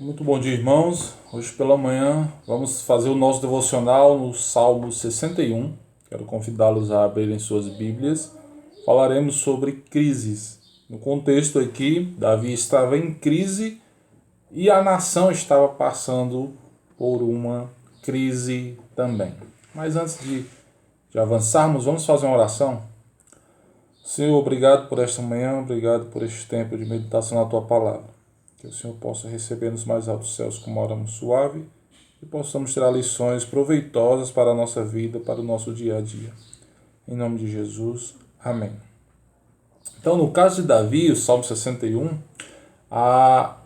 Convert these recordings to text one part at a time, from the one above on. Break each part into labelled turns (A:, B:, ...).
A: Muito bom dia, irmãos. Hoje pela manhã vamos fazer o nosso devocional no Salmo 61. Quero convidá-los a abrirem suas Bíblias. Falaremos sobre crises. No contexto aqui, Davi estava em crise e a nação estava passando por uma crise também. Mas antes de avançarmos, vamos fazer uma oração. Senhor, obrigado por esta manhã, obrigado por este tempo de meditação na Tua Palavra. Que o Senhor possa receber nos mais altos céus com uma oração suave e possamos tirar lições proveitosas para a nossa vida, para o nosso dia a dia. Em nome de Jesus, amém. Então, no caso de Davi, o Salmo 61, a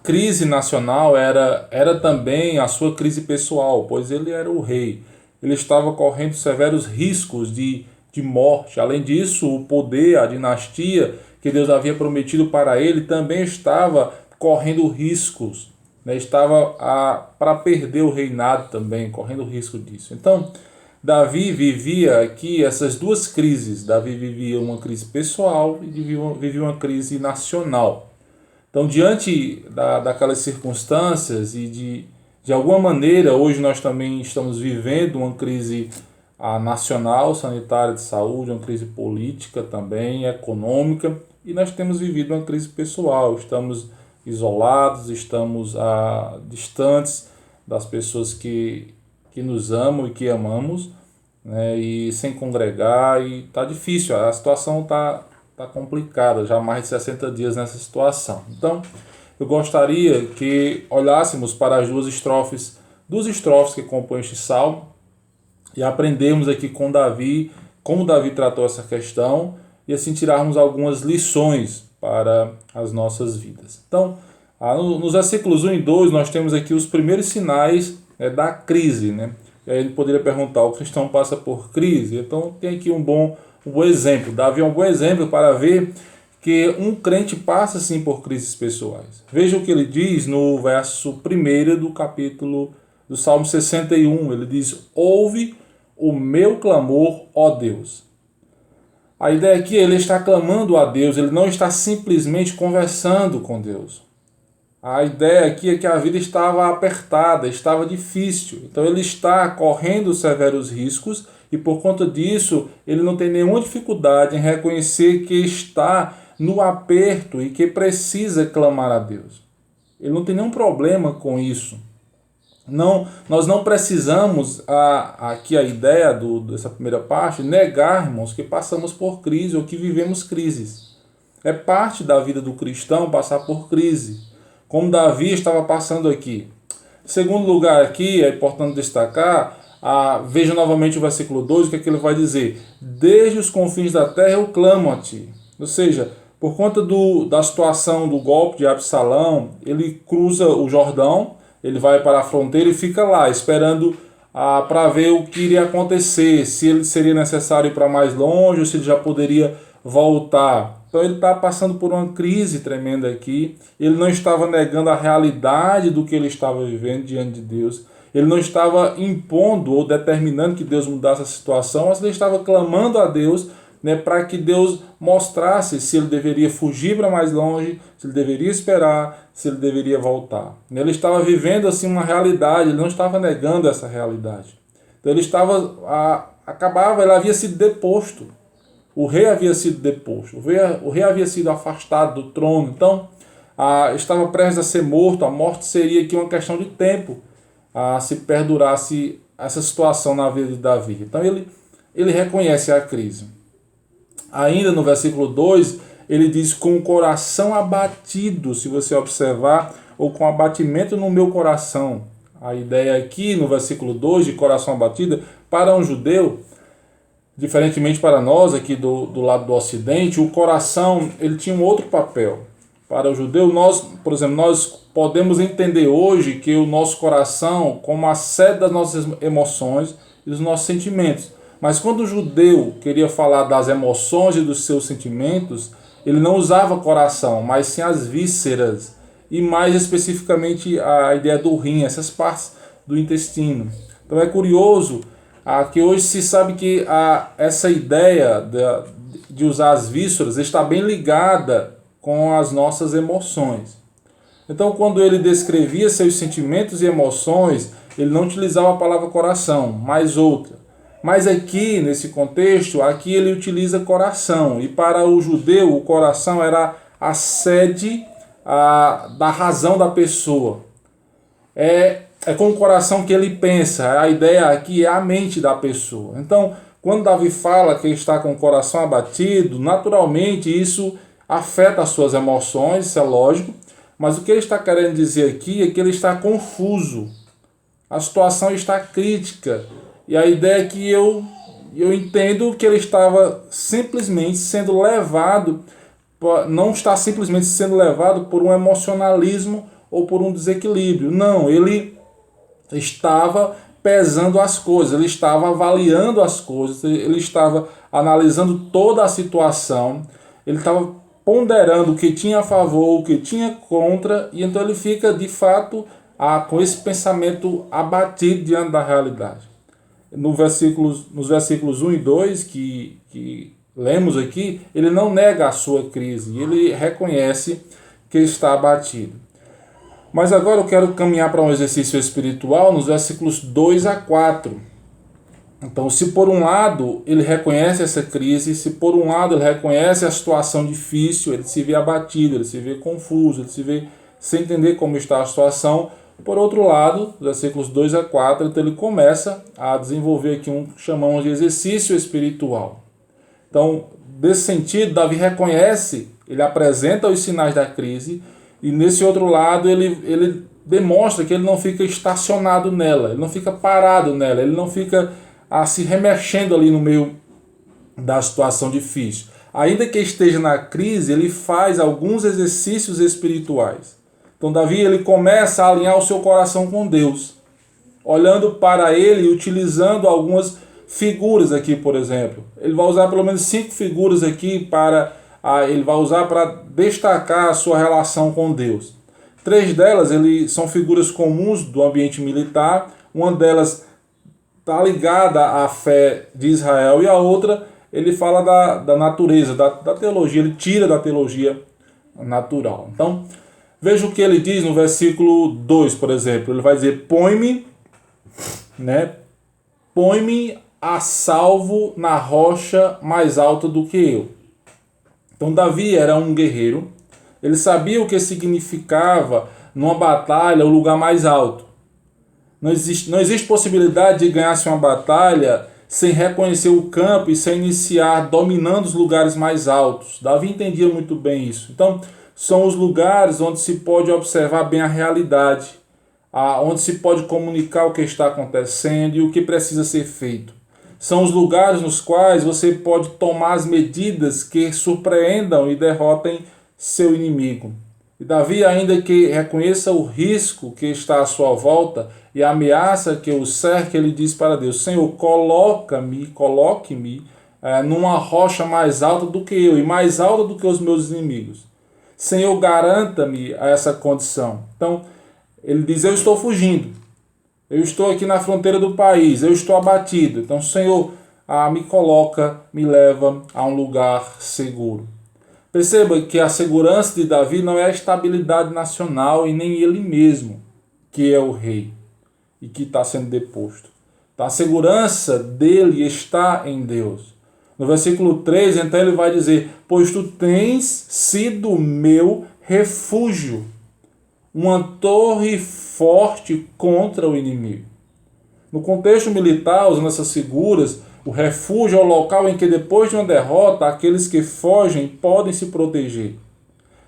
A: crise nacional era também a sua crise pessoal, pois ele era o rei. Ele estava correndo severos riscos de morte. Além disso, o poder, a dinastia que Deus havia prometido para ele também estava correndo riscos, né? Estava para perder o reinado também, correndo risco disso. Então, Davi vivia aqui essas duas crises. Davi vivia uma crise pessoal e vivia uma crise nacional. Então, diante daquelas circunstâncias e de alguma maneira, hoje nós também estamos vivendo uma crise nacional, sanitária de saúde, uma crise política também, econômica, e nós temos vivido uma crise pessoal. Estamos isolados, estamos distantes das pessoas que nos amam e que amamos, né, e sem congregar, e está difícil, a situação está complicada, já há mais de 60 dias nessa situação. Então, eu gostaria que olhássemos para as duas estrofes que compõem este salmo, e aprendermos aqui com Davi, como Davi tratou essa questão, e assim tirarmos algumas lições para as nossas vidas. Então, nos versículos 1 e 2, nós temos aqui os primeiros sinais da crise, né? E aí ele poderia perguntar, o cristão passa por crise? Então tem aqui um bom exemplo. Davi é um bom exemplo para ver que um crente passa sim por crises pessoais. Veja o que ele diz no verso 1 do capítulo do Salmo 61. Ele diz, ouve o meu clamor, ó Deus. A ideia aqui, ele está clamando a Deus, ele não está simplesmente conversando com Deus. A ideia aqui é que a vida estava apertada, estava difícil. Então ele está correndo severos riscos e por conta disso ele não tem nenhuma dificuldade em reconhecer que está no aperto e que precisa clamar a Deus. Ele não tem nenhum problema com isso. Não, nós não precisamos, aqui a ideia dessa primeira parte, negarmos que passamos por crise ou que vivemos crises. É parte da vida do cristão passar por crise, como Davi estava passando aqui. Segundo lugar aqui, é importante destacar, veja novamente o versículo 2, o que é que ele vai dizer? Desde os confins da terra eu clamo a ti. Ou seja, por conta da situação do golpe de Absalão, ele cruza o Jordão, ele vai para a fronteira e fica lá, esperando para ver o que iria acontecer, se ele seria necessário ir para mais longe, ou se ele já poderia voltar. Então ele está passando por uma crise tremenda aqui. Ele não estava negando a realidade do que ele estava vivendo diante de Deus. Ele não estava impondo ou determinando que Deus mudasse a situação, mas ele estava clamando a Deus, né, para que Deus mostrasse se ele deveria fugir para mais longe, se ele deveria esperar, se ele deveria voltar. Ele estava vivendo assim uma realidade, ele não estava negando essa realidade. Então ele ele havia sido deposto. O rei havia sido deposto, o rei havia sido afastado do trono, então estava prestes a ser morto. A morte seria aqui uma questão de tempo, se perdurasse essa situação na vida de Davi. Então ele reconhece a crise. Ainda no versículo 2, ele diz, com o coração abatido, se você observar, ou com abatimento no meu coração. A ideia aqui no versículo 2, de coração abatido, para um judeu, diferentemente para nós aqui do lado do ocidente, o coração ele tinha um outro papel. Para o judeu, por exemplo, nós podemos entender hoje que o nosso coração como a sede das nossas emoções e dos nossos sentimentos. Mas quando o judeu queria falar das emoções e dos seus sentimentos, ele não usava coração, mas sim as vísceras, e mais especificamente a ideia do rim, essas partes do intestino. Então é curioso que hoje se sabe que essa ideia de usar as vísceras está bem ligada com as nossas emoções. Então, quando ele descrevia seus sentimentos e emoções, ele não utilizava a palavra coração, mas outra. Mas aqui, nesse contexto, aqui ele utiliza coração. E para o judeu, o coração era a sede da razão da pessoa. É com o coração que ele pensa. A ideia aqui é a mente da pessoa. Então, quando Davi fala que está com o coração abatido, naturalmente isso afeta as suas emoções, isso é lógico. Mas o que ele está querendo dizer aqui é que ele está confuso. A situação está crítica. E a ideia é que eu entendo que ele estava simplesmente sendo levado, não está simplesmente sendo levado por um emocionalismo ou por um desequilíbrio. Não, ele estava pesando as coisas, ele estava avaliando as coisas, ele estava analisando toda a situação, ele estava ponderando o que tinha a favor, o que tinha contra, e então ele fica de fato com esse pensamento abatido diante da realidade. Nos versículos 1 e 2 que lemos aqui, ele não nega a sua crise, ele reconhece que está abatido. Mas agora eu quero caminhar para um exercício espiritual nos versículos 2 a 4. Então, se por um lado ele reconhece essa crise, se por um lado ele reconhece a situação difícil, ele se vê abatido, ele se vê confuso, ele se vê sem entender como está a situação. Por outro lado, versículos 2 a 4, então ele começa a desenvolver aqui um que chamamos de exercício espiritual. Então, nesse sentido, Davi reconhece, ele apresenta os sinais da crise, e nesse outro lado ele demonstra que ele não fica estacionado nela, ele não fica parado nela, ele não fica se remexendo ali no meio da situação difícil. Ainda que esteja na crise, ele faz alguns exercícios espirituais. Então Davi ele começa a alinhar o seu coração com Deus, olhando para ele e utilizando algumas figuras aqui, por exemplo. Ele vai usar pelo menos 5 figuras aqui ele vai usar para destacar a sua relação com Deus. 3 delas são figuras comuns do ambiente militar, uma delas está ligada à fé de Israel e a outra ele fala da natureza, da teologia, ele tira da teologia natural. Então, veja o que ele diz no versículo 2, por exemplo. Ele vai dizer, põe-me a salvo na rocha mais alta do que eu. Então Davi era um guerreiro, ele sabia o que significava numa batalha o lugar mais alto. Não existe possibilidade de ganhar-se uma batalha sem reconhecer o campo e sem iniciar dominando os lugares mais altos. Davi entendia muito bem isso. Então, são os lugares onde se pode observar bem a realidade, onde se pode comunicar o que está acontecendo e o que precisa ser feito. São os lugares nos quais você pode tomar as medidas que surpreendam e derrotem seu inimigo. E Davi, ainda que reconheça o risco que está à sua volta e a ameaça que o cerca, ele diz para Deus, Senhor, coloque-me numa rocha mais alta do que eu e mais alta do que os meus inimigos. Senhor, garanta-me essa condição. Então, ele diz, eu estou fugindo. Eu estou aqui na fronteira do país, eu estou abatido. Então, Senhor, me coloca, me leva a um lugar seguro. Perceba que a segurança de Davi não é a estabilidade nacional e nem ele mesmo, que é o rei e que está sendo deposto. Então, a segurança dele está em Deus. No versículo 3, então ele vai dizer, pois tu tens sido meu refúgio, uma torre forte contra o inimigo. No contexto militar, usando essas figuras, o refúgio é o local em que depois de uma derrota, aqueles que fogem podem se proteger.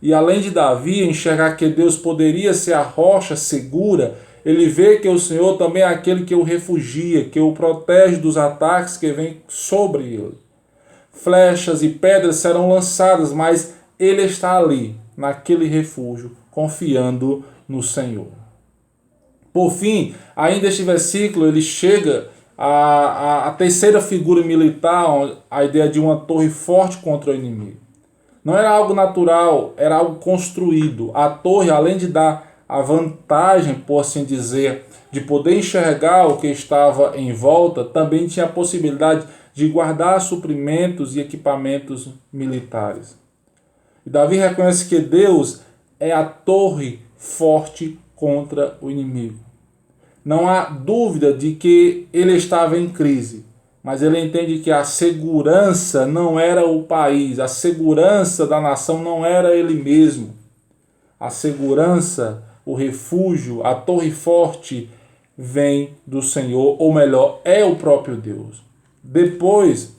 A: E além de Davi enxergar que Deus poderia ser a rocha segura, ele vê que o Senhor também é aquele que o refugia, que o protege dos ataques que vêm sobre ele. Flechas e pedras serão lançadas, mas ele está ali, naquele refúgio, confiando no Senhor. Por fim, ainda este versículo ele chega à terceira figura militar, a ideia de uma torre forte contra o inimigo. Não era algo natural, era algo construído. A torre, além de dar a vantagem, por assim dizer, de poder enxergar o que estava em volta, também tinha a possibilidade de guardar suprimentos e equipamentos militares. E Davi reconhece que Deus é a torre forte contra o inimigo. Não há dúvida de que ele estava em crise, mas ele entende que a segurança não era o país, a segurança da nação não era ele mesmo. A segurança, o refúgio, a torre forte vem do Senhor, ou melhor, é o próprio Deus. Depois,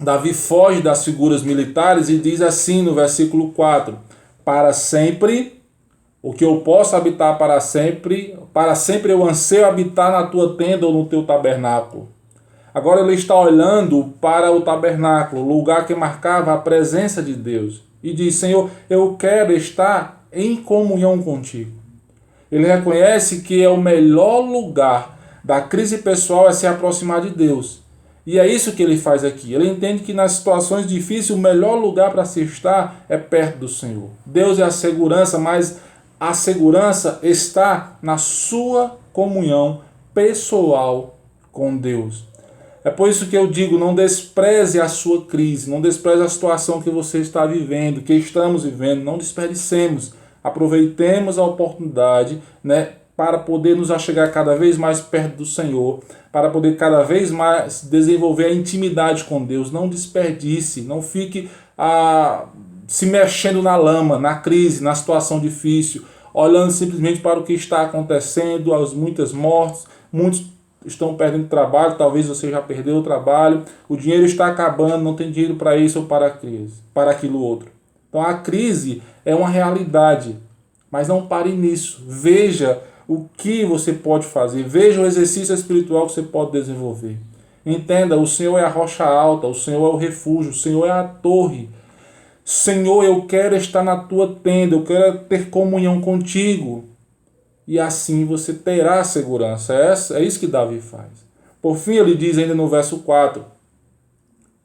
A: Davi foge das figuras militares e diz assim no versículo 4: para sempre, o que eu posso habitar para sempre eu anseio habitar na tua tenda ou no teu tabernáculo. Agora ele está olhando para o tabernáculo, o lugar que marcava a presença de Deus, e diz: Senhor, eu quero estar em comunhão contigo. Ele reconhece que é o melhor lugar da crise pessoal é se aproximar de Deus. E é isso que ele faz aqui. Ele entende que nas situações difíceis o melhor lugar para se estar é perto do Senhor. Deus é a segurança, mas a segurança está na sua comunhão pessoal com Deus. É por isso que eu digo, não despreze a sua crise, não despreze a situação que você está vivendo, que estamos vivendo, não desperdicemos. Aproveitemos a oportunidade, para poder nos achegar cada vez mais perto do Senhor, para poder cada vez mais desenvolver a intimidade com Deus. Não desperdice, não fique se mexendo na lama, na crise, na situação difícil, olhando simplesmente para o que está acontecendo, as muitas mortes, muitos estão perdendo trabalho, talvez você já perdeu o trabalho, o dinheiro está acabando, não tem dinheiro para isso ou para aquilo outro. Então a crise é uma realidade, mas não pare nisso. Veja o que você pode fazer, veja o exercício espiritual que você pode desenvolver. Entenda, o Senhor é a rocha alta, o Senhor é o refúgio, o Senhor é a torre. Senhor, eu quero estar na tua tenda, eu quero ter comunhão contigo. E assim você terá segurança. É isso que Davi faz. Por fim, ele diz ainda no verso 4: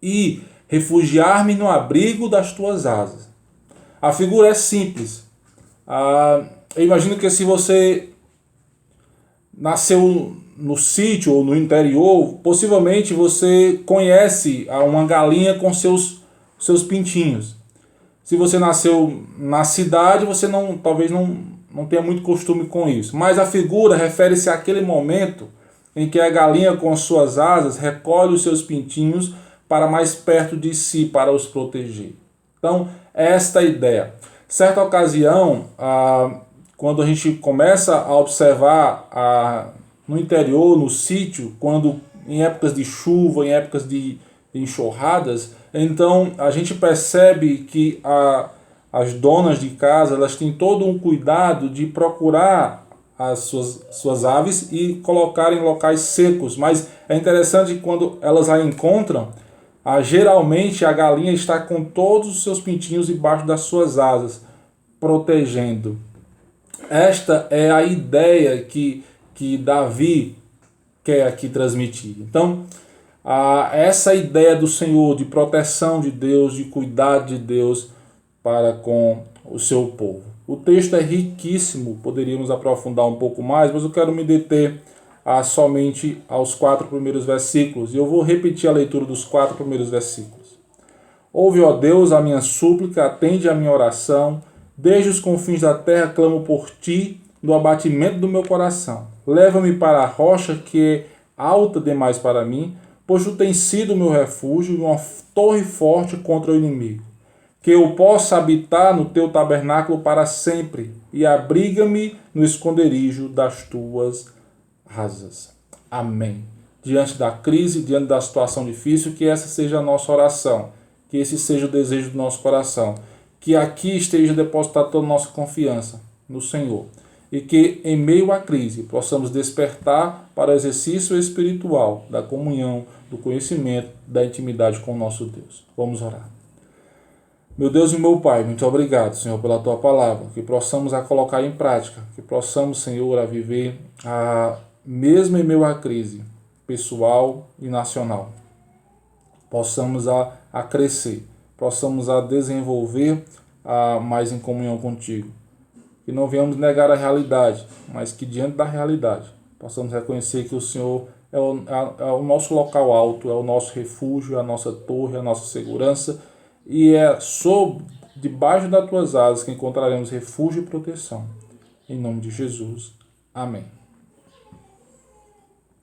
A: e refugiar-me no abrigo das tuas asas. A figura é simples. Eu imagino que se você nasceu no sítio ou no interior, possivelmente você conhece uma galinha com seus pintinhos. Se você nasceu na cidade, você talvez não tenha muito costume com isso. Mas a figura refere-se àquele momento em que a galinha com suas asas recolhe os seus pintinhos para mais perto de si, para os proteger. Então, esta é a ideia. Certa ocasião, quando a gente começa a observar no interior, no sítio, quando em épocas de chuva, em épocas de enxurradas, então a gente percebe que as donas de casa, elas têm todo um cuidado de procurar as suas aves e colocar em locais secos. Mas é interessante que quando elas a encontram, geralmente a galinha está com todos os seus pintinhos debaixo das suas asas, protegendo. Esta é a ideia que Davi quer aqui transmitir. Então, essa ideia do Senhor, de proteção de Deus, de cuidado de Deus para com o seu povo. O texto é riquíssimo, poderíamos aprofundar um pouco mais, mas eu quero me deter somente aos 4 primeiros versículos, e eu vou repetir a leitura dos 4 primeiros versículos. Ouve, ó Deus, a minha súplica, atende a minha oração, desde os confins da terra clamo por ti, no abatimento do meu coração. Leva-me para a rocha que é alta demais para mim, pois tu tens sido o meu refúgio e uma torre forte contra o inimigo. Que eu possa habitar no teu tabernáculo para sempre, e abriga-me no esconderijo das tuas asas. Amém. Diante da crise, diante da situação difícil, que essa seja a nossa oração, que esse seja o desejo do nosso coração, que aqui esteja depositada toda a nossa confiança no Senhor, e que em meio à crise possamos despertar para o exercício espiritual da comunhão, do conhecimento, da intimidade com o nosso Deus. Vamos orar. Meu Deus e meu Pai, muito obrigado, Senhor, pela Tua palavra, que possamos a colocar em prática, que possamos, Senhor, a viver mesmo em meio à crise pessoal e nacional. Possamos a crescer, possamos a desenvolver mais em comunhão contigo. Que não venhamos negar a realidade, mas que diante da realidade possamos reconhecer que o Senhor é o nosso local alto, é o nosso refúgio, é a nossa torre, é a nossa segurança, e é debaixo das tuas asas que encontraremos refúgio e proteção. Em nome de Jesus. Amém.